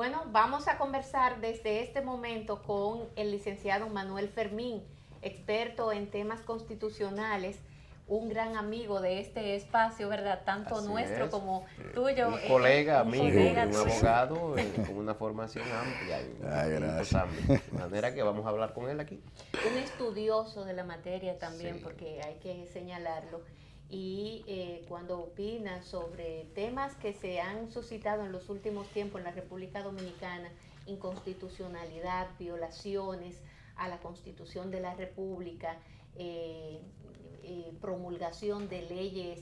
Bueno, vamos a conversar desde este momento con el licenciado Manuel Fermín, experto en temas constitucionales, un gran amigo de este espacio, ¿verdad? Tanto Así nuestro es. como tuyo. Un colega, Un amigo, colega un tuyo. abogado con una formación amplia en Ay, distintos gracias. ámbitos. De manera que vamos a hablar con él aquí. Un estudioso de la materia también, Sí. porque hay que señalarlo. Y cuando opina sobre temas que se han suscitado en los últimos tiempos en la República Dominicana, inconstitucionalidad, violaciones a la Constitución de la República, promulgación de leyes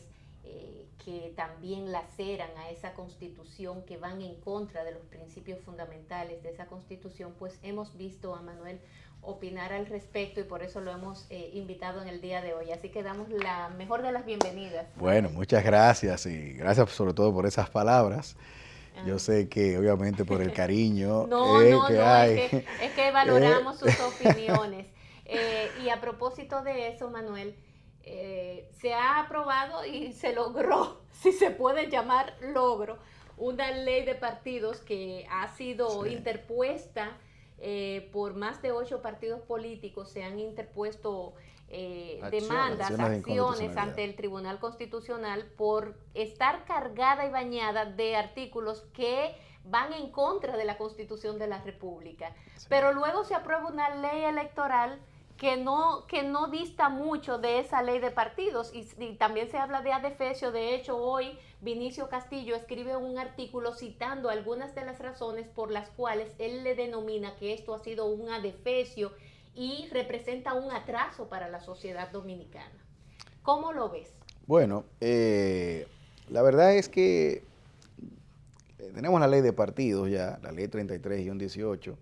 que también laceran a esa Constitución, que van en contra de los principios fundamentales de esa Constitución, pues hemos visto a Manuel opinar al respecto y por eso lo hemos invitado en el día de hoy. Así que damos la mejor de las bienvenidas. Bueno, muchas gracias y gracias sobre todo por esas palabras. Yo sé que obviamente por el cariño que hay. Es que valoramos sus opiniones. Y a propósito de eso, Manuel, se ha aprobado y se logró, si se puede llamar logro, una ley de partidos que ha sido interpuesta por más de 8 partidos políticos. Se han interpuesto demandas, acciones ante el Tribunal Constitucional por estar cargada y bañada de artículos que van en contra de la Constitución de la República. Sí. Pero luego se aprueba una ley electoral que no dista mucho de esa ley de partidos y también se habla de adefesio. De hecho, hoy Vinicio Castillo escribe un artículo citando algunas de las razones por las cuales él le denomina que esto ha sido un adefesio y representa un atraso para la sociedad dominicana. ¿Cómo lo ves? Bueno, la verdad es que tenemos la ley de partidos ya, la ley 33-18.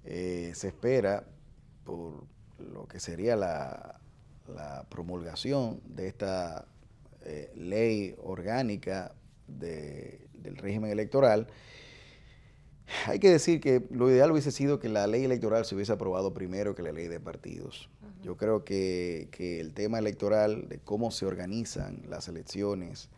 Se espera por lo que sería la promulgación de esta ley orgánica del régimen electoral. Hay que decir que lo ideal hubiese sido que la ley electoral se hubiese aprobado primero que la ley de partidos. Yo creo que el tema electoral, de cómo se organizan las elecciones,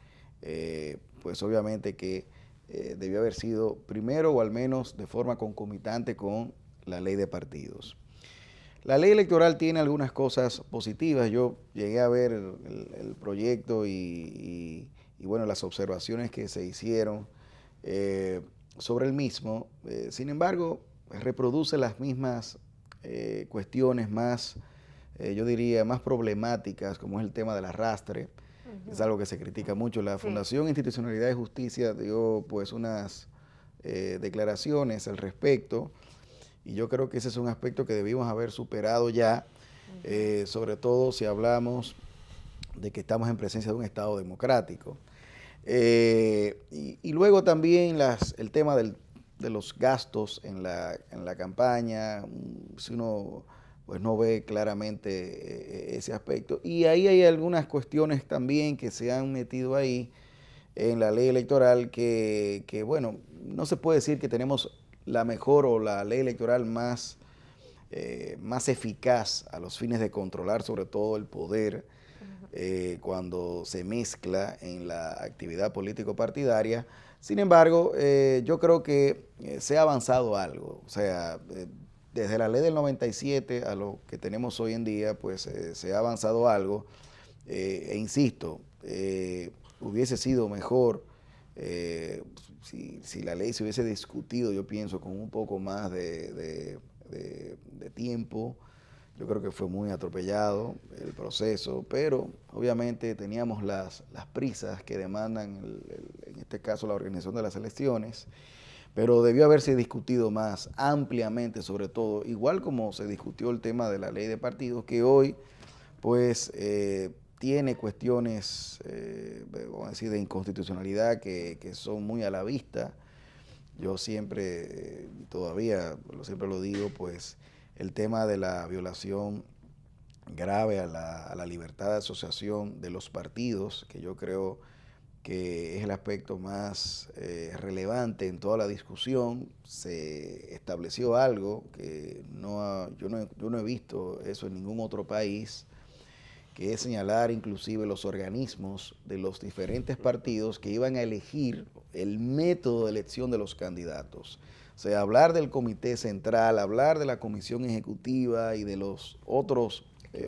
pues obviamente que debió haber sido primero o al menos de forma concomitante con la ley de partidos. La ley electoral tiene algunas cosas positivas. Yo llegué a ver el proyecto y bueno, las observaciones que se hicieron sobre el mismo. Sin embargo, reproduce las mismas cuestiones más, yo diría, más problemáticas, como es el tema del arrastre. Es algo que se critica mucho. La Fundación Institucionalidad y Justicia dio pues unas declaraciones al respecto. Y yo creo que ese es un aspecto que debimos haber superado ya, sobre todo si hablamos de que estamos en presencia de un Estado democrático. Y luego también el tema de los gastos en la campaña, si uno pues no ve claramente ese aspecto. Y ahí hay algunas cuestiones también que se han metido ahí en la ley electoral que bueno, no se puede decir que tenemos la mejor o la ley electoral más eficaz a los fines de controlar sobre todo el poder cuando se mezcla en la actividad político-partidaria. Sin embargo, yo creo que se ha avanzado algo. O sea, desde la ley del 97 a lo que tenemos hoy en día, pues se ha avanzado algo. E insisto, hubiese sido mejor si la ley se hubiese discutido, yo pienso, con un poco más de tiempo. Yo creo que fue muy atropellado el proceso, pero obviamente teníamos las prisas que demandan, en este caso, la organización de las elecciones, pero debió haberse discutido más ampliamente, sobre todo, igual como se discutió el tema de la ley de partidos, que hoy, pues, tiene cuestiones, vamos a decir, de inconstitucionalidad que son muy a la vista. Yo siempre, todavía, siempre lo digo, pues el tema de la violación grave a la libertad de asociación de los partidos, que yo creo que es el aspecto más relevante en toda la discusión. Se estableció algo que yo no he visto eso en ningún otro país, que es señalar inclusive los organismos de los diferentes partidos que iban a elegir el método de elección de los candidatos. O sea, hablar del comité central, hablar de la comisión ejecutiva y de los otros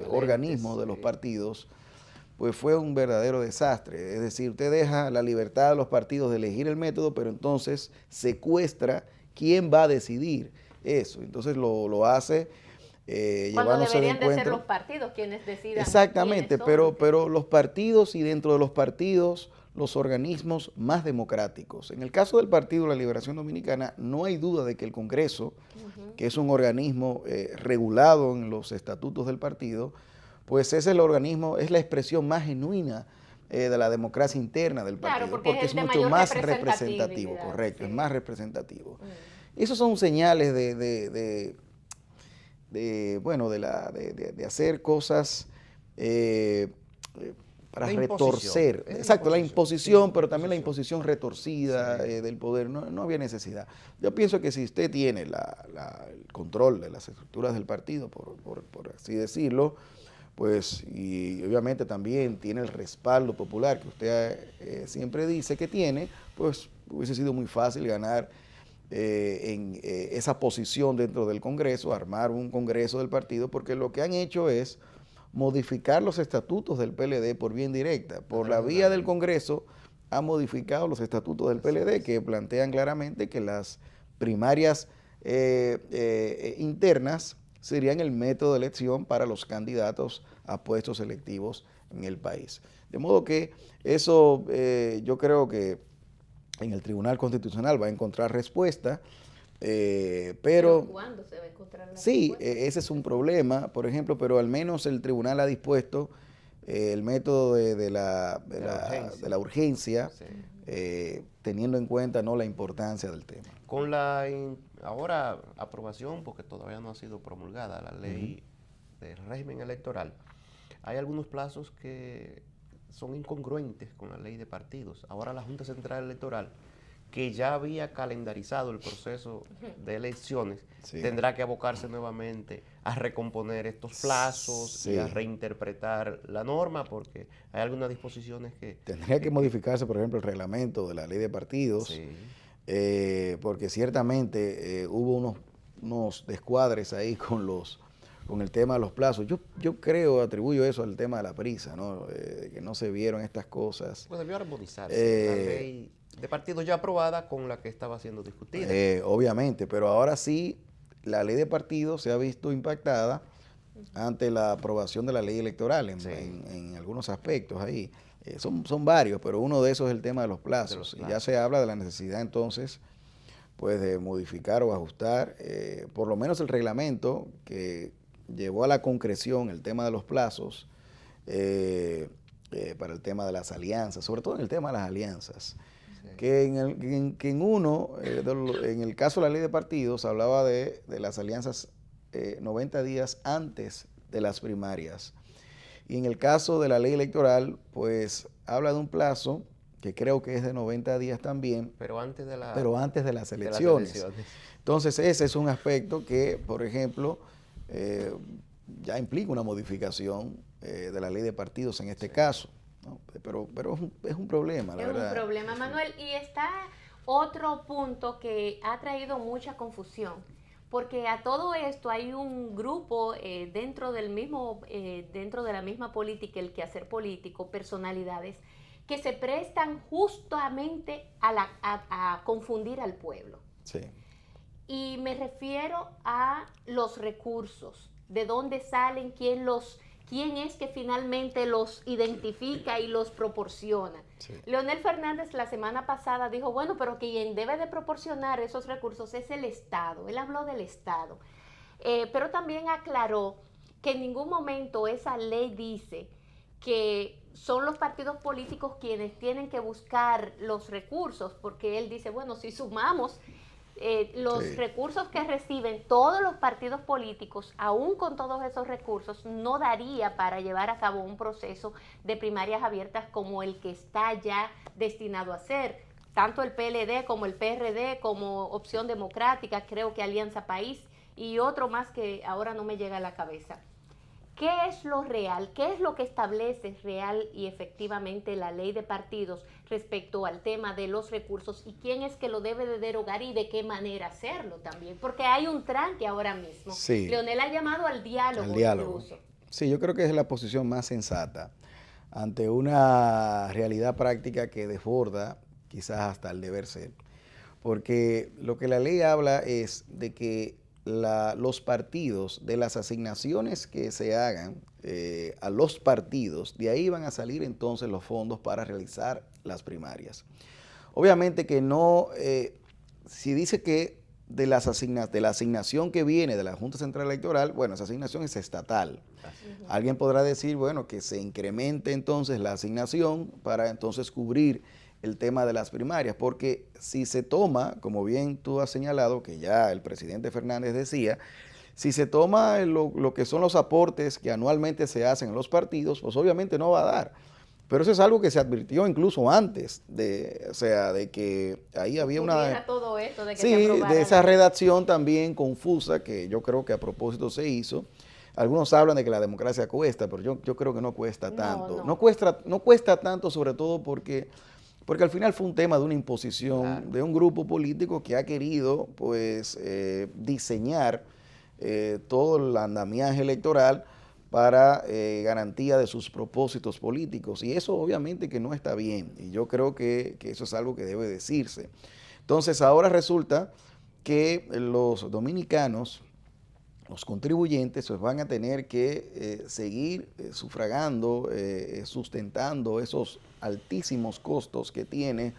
organismos de los partidos, pues fue un verdadero desastre. Es decir, usted deja la libertad de los partidos de elegir el método, pero entonces secuestra quién va a decidir eso. Entonces lo hace cuando llevándose deberían de de ser encuentro. los partidos quienes decidan. Exactamente, quiénes son. pero los partidos y dentro de los partidos los organismos más democráticos. En el caso del Partido de la Liberación Dominicana, no hay duda de que el Congreso, que es un organismo regulado en los estatutos del partido, pues es el organismo, es la expresión más genuina de la democracia interna del partido, Claro, porque es es de mucho mayor más representativo, representatividad, correcto, sí. es más representativo. Esos son señales de hacer cosas para La retorcer. imposición. Exacto, la imposición, Sí, pero también la imposición retorcida del poder. No había necesidad. Yo pienso que si usted tiene el control de las estructuras del partido, por así decirlo, pues, y obviamente también tiene el respaldo popular que usted siempre dice que tiene, pues hubiese sido muy fácil ganar en esa posición dentro del Congreso, armar un Congreso del partido, porque lo que han hecho es modificar los estatutos del PLD por vía indirecta. Por la vía del Congreso han modificado los estatutos del PLD que plantean claramente que las primarias internas serían el método de elección para los candidatos a puestos electivos en el país. De modo que eso yo creo que en el Tribunal Constitucional va a encontrar respuesta, pero ¿Cuándo se va a encontrar la sí, respuesta? ese es un problema, por ejemplo, pero al menos el tribunal ha dispuesto el método de la urgencia, Sí. teniendo en cuenta no la importancia del tema. Con la ahora aprobación, porque todavía no ha sido promulgada la ley del régimen electoral, hay algunos plazos que son incongruentes con la ley de partidos. Ahora la Junta Central Electoral, que ya había calendarizado el proceso de elecciones, tendrá que abocarse nuevamente a recomponer estos plazos y a reinterpretar la norma, porque hay algunas disposiciones que... Tendría que modificarse, por ejemplo, el reglamento de la ley de partidos, porque ciertamente hubo unos descuadres ahí con el tema de los plazos. Yo creo, atribuyo eso al tema de la prisa, ¿no? Que no se vieron estas cosas. Pues debió armonizarse la ley de partidos ya aprobada con la que estaba siendo discutida. Obviamente, pero ahora sí la ley de partidos se ha visto impactada ante la aprobación de la ley electoral en algunos aspectos ahí. Son varios, pero uno de esos es el tema de los plazos. Y ya se habla de la necesidad entonces pues de modificar o ajustar por lo menos el reglamento que llevó a la concreción el tema de los plazos para el tema de las alianzas, sobre todo en el tema de las alianzas. Que en el caso de la ley de partidos hablaba de las alianzas 90 días antes de las primarias. Y en el caso de la ley electoral, pues habla de un plazo que creo que es de 90 días también, pero antes de las elecciones. Entonces ese es un aspecto que, por ejemplo, ya implica una modificación de la ley de partidos en este caso. ¿No? Pero es un problema, la verdad. Es un problema, Manuel. Y está otro punto que ha traído mucha confusión, porque a todo esto hay un grupo dentro de la misma política, el quehacer político, personalidades, que se prestan justamente a confundir al pueblo. Sí. Y me refiero a los recursos, de dónde salen, quién es que finalmente los identifica y los proporciona. Sí. Leonel Fernández la semana pasada dijo, bueno, pero quien debe de proporcionar esos recursos es el Estado. Él habló del Estado. Pero también aclaró que en ningún momento esa ley dice que son los partidos políticos quienes tienen que buscar los recursos, porque él dice, bueno, si sumamos los recursos que reciben todos los partidos políticos, aún con todos esos recursos, no daría para llevar a cabo un proceso de primarias abiertas como el que está ya destinado a ser. Tanto el PLD como el PRD, como Opción Democrática, creo que Alianza País y otro más que ahora no me llega a la cabeza. ¿qué es lo real? ¿Qué es lo que establece real y efectivamente la ley de partidos respecto al tema de los recursos y quién es que lo debe de derogar y de qué manera hacerlo también? Porque hay un tranque ahora mismo. Sí. Leonel ha llamado al diálogo, incluso. Sí, yo creo que es la posición más sensata ante una realidad práctica que desborda quizás hasta el deber ser. Porque lo que la ley habla es de que los partidos, de las asignaciones que se hagan a los partidos, de ahí van a salir entonces los fondos para realizar las primarias. Obviamente que no, si dice que de la asignación que viene de la Junta Central Electoral, bueno, esa asignación es estatal. Alguien podrá decir, bueno, que se incremente entonces la asignación para entonces cubrir el tema de las primarias, porque si se toma, como bien tú has señalado, que ya el presidente Fernández decía, si se toma lo que son los aportes que anualmente se hacen en los partidos, pues obviamente no va a dar. Pero eso es algo que se advirtió incluso antes, de que ahí había una... todo esto, de que sí, de esa redacción también confusa que yo creo que a propósito se hizo. Algunos hablan de que la democracia cuesta, pero yo creo que no cuesta tanto. No cuesta tanto, sobre todo porque al final fue un tema de una imposición de un grupo político que ha querido pues diseñar todo el andamiaje electoral para garantía de sus propósitos políticos, y eso obviamente que no está bien, y yo creo que eso es algo que debe decirse. Entonces ahora resulta que los dominicanos, los contribuyentes, pues van a tener que seguir sufragando, sustentando esos altísimos costos que tiene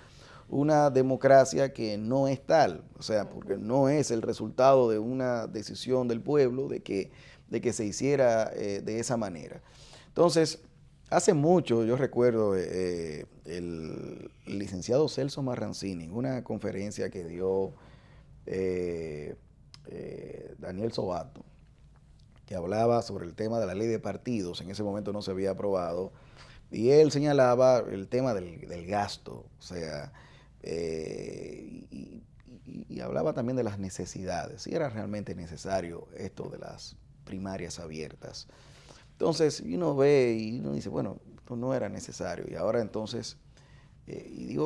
una democracia que no es tal, o sea, porque no es el resultado de una decisión del pueblo de que se hiciera de esa manera. Entonces, hace mucho, yo recuerdo el licenciado Celso Marrancini, en una conferencia que dio Daniel Sobato, que hablaba sobre el tema de la ley de partidos, en ese momento no se había aprobado, y él señalaba el tema del gasto, o sea, y hablaba también de las necesidades, si era realmente necesario esto de las primarias abiertas. Entonces uno ve y uno dice, bueno, esto no era necesario, y ahora entonces, y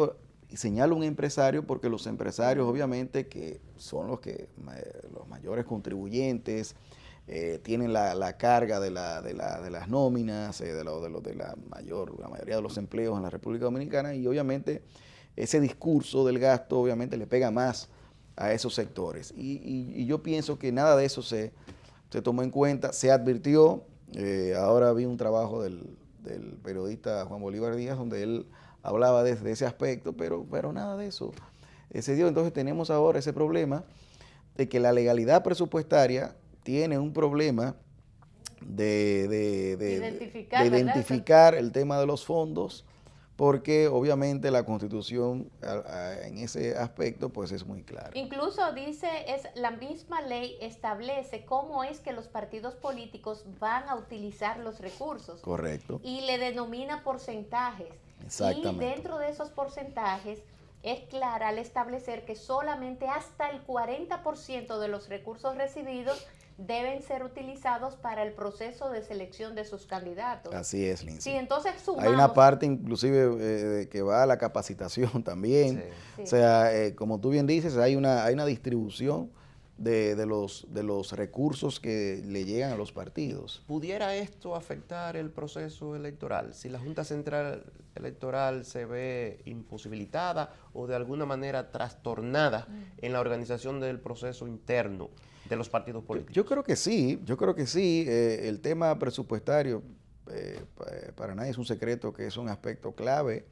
señalo un empresario porque los empresarios obviamente que son los mayores contribuyentes, tienen la carga de las nóminas, de la mayoría de los empleos en la República Dominicana, y obviamente ese discurso del gasto obviamente le pega más a esos sectores. Y yo pienso que nada de eso se tomó en cuenta, se advirtió. Ahora vi un trabajo del periodista Juan Bolívar Díaz donde él hablaba de ese aspecto, pero nada de eso se dio. Entonces tenemos ahora ese problema de que la legalidad presupuestaria tiene un problema de identificar el tema de los fondos, porque obviamente la Constitución en ese aspecto pues es muy clara. Incluso dice, la misma ley establece cómo es que los partidos políticos van a utilizar los recursos. Correcto. Y le denomina porcentajes. Exactamente. Y dentro de esos porcentajes es clara al establecer que solamente hasta el 40% de los recursos recibidos deben ser utilizados para el proceso de selección de sus candidatos. Así es, Lindsay. Sí, entonces sumamos. Hay una parte inclusive que va a la capacitación también. Sí. O sea, como tú bien dices, hay una distribución de los recursos que le llegan a los partidos. ¿Pudiera esto afectar el proceso electoral? Si la Junta Central Electoral se ve imposibilitada o de alguna manera trastornada en la organización del proceso interno de los partidos políticos. Yo creo que sí. El tema presupuestario para nadie es un secreto que es un aspecto clave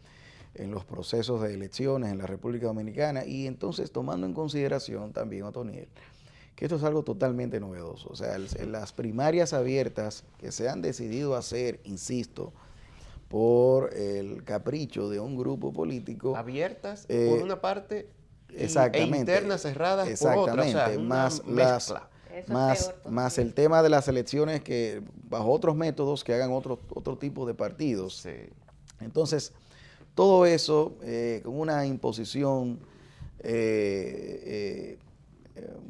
en los procesos de elecciones en la República Dominicana, y entonces tomando en consideración también, Otoniel, que esto es algo totalmente novedoso. O sea, las primarias abiertas que se han decidido hacer, insisto, por el capricho de un grupo político. Abiertas por una parte exactamente, e internas cerradas por otra. O sea, más el tema de las elecciones que bajo otros métodos que hagan otro tipo de partidos. Sí. Entonces, todo eso con una imposición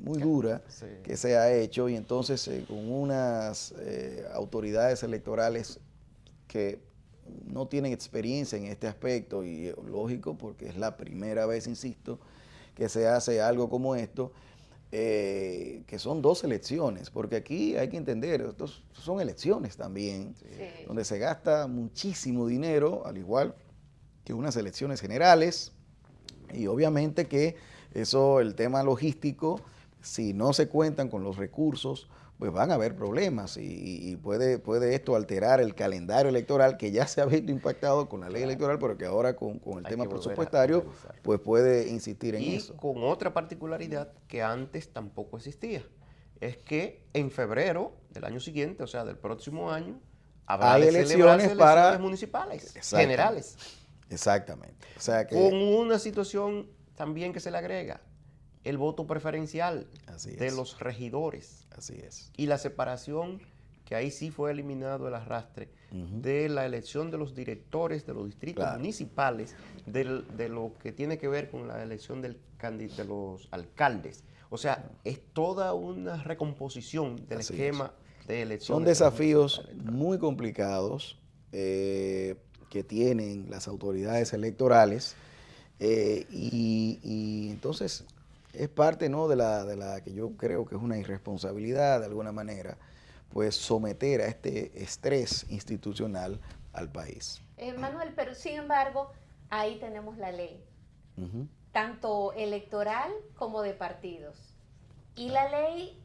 muy dura Sí. que se ha hecho, y entonces con unas autoridades electorales que no tienen experiencia en este aspecto, y lógico porque es la primera vez, insisto, que se hace algo como esto, que son 2 elecciones, porque aquí hay que entender, estos son elecciones también, Sí. donde se gasta muchísimo dinero, al igual que unas elecciones generales, y obviamente que eso, el tema logístico, si no se cuentan con los recursos, pues van a haber problemas, y puede esto alterar el calendario electoral, que ya se ha visto impactado con la ley electoral, pero que ahora con el Hay tema que volver a presupuestario, organizar. pues puede insistir en Y eso. con otra particularidad que antes tampoco existía, es que en febrero del año siguiente, o sea, del próximo año, habrá Hay de elecciones celebrarse para- elecciones municipales, Exactamente. generales, Exactamente. O sea que... con una situación también que se le agrega, el voto preferencial Así de es. los regidores Así es. y la separación, que ahí sí fue eliminado el arrastre, Ujú. de la elección de los directores de los distritos Claro. municipales, de lo que tiene que ver con la elección de los alcaldes. O sea, es toda una recomposición del Así esquema de elecciones. Son de los desafíos municipales. muy complicados que tienen las autoridades electorales, y entonces es parte, ¿no?, de la que yo creo que es una irresponsabilidad de alguna manera, pues someter a este estrés institucional al país. Manuel, pero sin embargo, ahí tenemos la ley, Ujú. tanto electoral como de partidos. Y la ley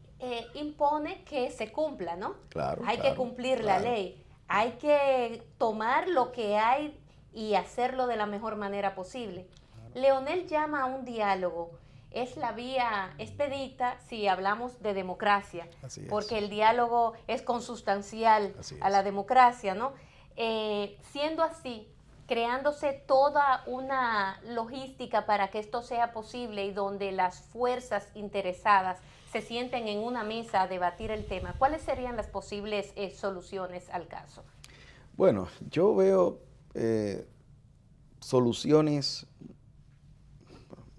impone que se cumpla, ¿no? Claro, Hay claro, que cumplir claro. la ley, hay que tomar lo que hay y hacerlo de la mejor manera posible. Leonel llama a un diálogo, es la vía expedita si hablamos de democracia, Así es. porque el diálogo es consustancial Así a es. la democracia, ¿no? Siendo así, creándose toda una logística para que esto sea posible y donde las fuerzas interesadas se sienten en una mesa a debatir el tema, ¿cuáles serían las posibles soluciones al caso? Bueno, yo veo soluciones,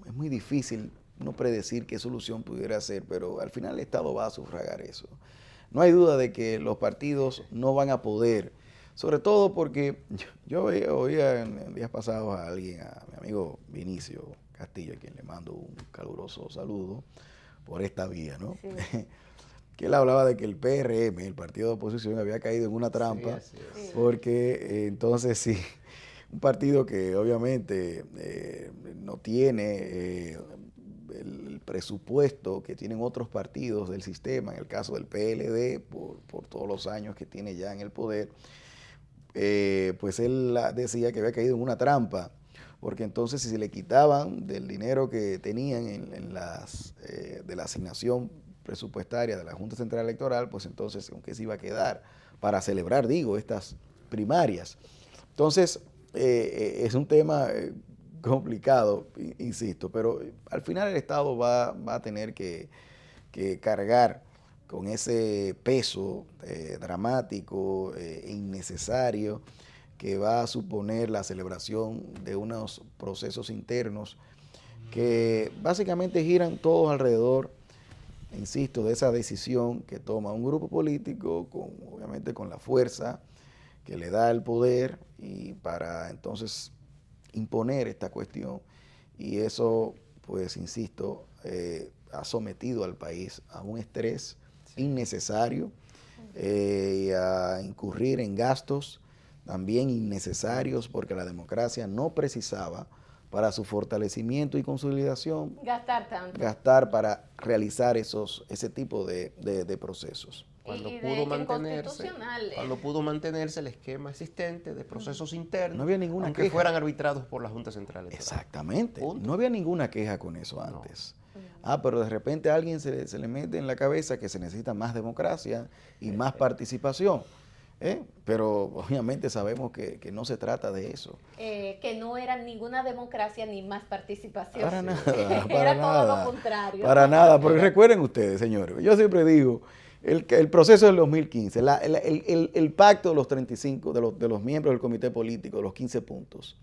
es muy difícil no predecir qué solución pudiera ser, pero al final el Estado va a sufragar eso. No hay duda de que los partidos no van a poder, sobre todo porque yo oía en días pasados a alguien, a mi amigo Vinicio Castillo, a quien le mando un caluroso saludo por esta vía, ¿no? Sí. Que él hablaba de que el PRM, el partido de oposición, había caído en una trampa, así es. Sí. porque entonces sí, un partido que obviamente no tiene el presupuesto que tienen otros partidos del sistema, en el caso del PLD, por todos los años que tiene ya en el poder, pues él decía que había caído en una trampa, porque entonces si se le quitaban del dinero que tenían de la asignación presupuestaria de la Junta Central Electoral, pues entonces ¿con qué se iba a quedar para celebrar, estas primarias? Entonces, es un tema complicado, insisto, pero al final el Estado va a tener que cargar con ese peso dramático e innecesario que va a suponer la celebración de unos procesos internos que básicamente giran todos alrededor, insisto, de esa decisión que toma un grupo político, obviamente con la fuerza que le da el poder, y para entonces imponer esta cuestión, y eso, pues insisto, ha sometido al país a un estrés innecesario, y a incurrir en gastos también innecesarios, porque la democracia no precisaba para su fortalecimiento y consolidación Gastar tanto. gastar para realizar ese tipo de procesos. Cuando Y de pudo hecho, mantenerse, inconstitucional, cuando pudo mantenerse el esquema existente de procesos internos, No había ninguna aunque queja. fueran arbitrados por la Junta Central Electoral. Exactamente. Punto. No había ninguna queja con eso antes. Pero de repente a alguien se le mete en la cabeza que se necesita más democracia y más participación. Pero obviamente sabemos que no se trata de eso. Que no era ninguna democracia ni más participación. Para nada, Era para todo nada. lo contrario. Para nada, porque recuerden ustedes, señores, yo siempre digo, el proceso del 2015, el pacto de los 35, de los miembros del comité político, de los 15 puntos,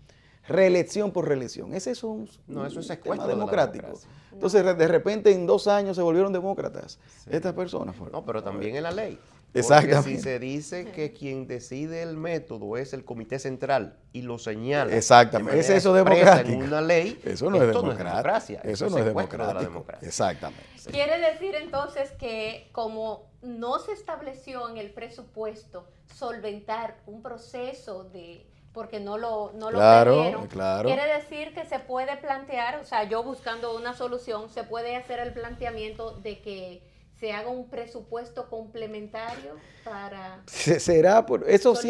reelección por reelección. Ese es un, No, eso es tema secuestro de la democrático. democracia. Entonces, de repente, en 2 años se volvieron demócratas. Estas personas fueron. No, pero también en la ley. Porque Exactamente. si se dice que quien decide el método es el Comité Central y lo señala Exactamente. de ¿Es manera eso expresa democrático? en una ley, Eso no es esto democracia. Eso no es secuestro de la democrático. democracia. Exactamente. Quiere decir entonces que como no se estableció en el presupuesto solventar un proceso de porque no lo previeron, claro. quiere decir que se puede plantear, o sea, yo buscando una solución, se puede hacer el planteamiento de que se haga un presupuesto complementario para Será por eso solicitar.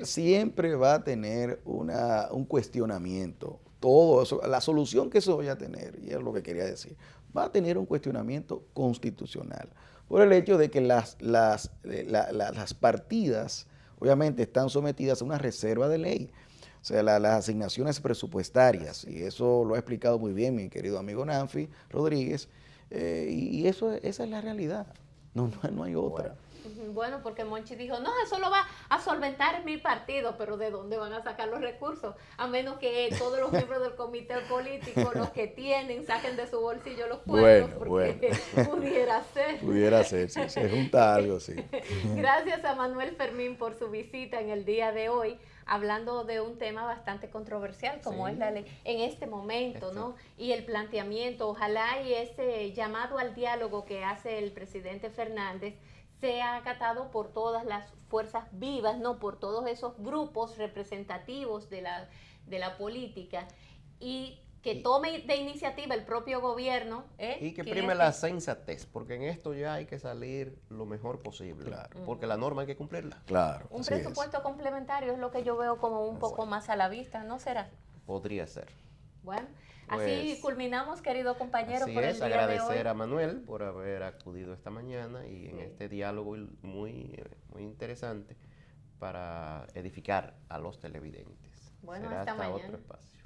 siempre va a tener un cuestionamiento. Todo eso, la solución que eso vaya a tener, y es lo que quería decir, va a tener un cuestionamiento constitucional por el hecho de que las partidas obviamente están sometidas a una reserva de ley. O sea, las asignaciones presupuestarias, y eso lo ha explicado muy bien mi querido amigo Nanfi Rodríguez, y esa es la realidad, no hay otra. Bueno, porque Monchi dijo, no, eso lo va a solventar mi partido, pero ¿de dónde van a sacar los recursos? A menos que todos los miembros del comité político, los que tienen, saquen de su bolsillo los pueblos, porque pudiera ser. Pudiera ser, sí, se junta algo, sí. Gracias a Manuel Fermín por su visita en el día de hoy, hablando de un tema bastante controversial como es la ley en este momento, ¿no? Y el planteamiento, ojalá y ese llamado al diálogo que hace el presidente Fernández sea acatado por todas las fuerzas vivas, no por todos esos grupos representativos de la política, y que tome de iniciativa el propio gobierno. Y que prime la sensatez, porque en esto ya hay que salir lo mejor posible, Claro. porque la norma hay que cumplirla. Claro. Un así presupuesto complementario es lo que yo veo como un poco más a la vista, ¿no será? Podría ser. Bueno, así Pues, culminamos, querido compañero, así por el es, día de agradecer hoy. a Manuel por haber acudido esta mañana y en este diálogo muy interesante para edificar a los televidentes. Bueno, Será hasta hasta mañana. otro espacio.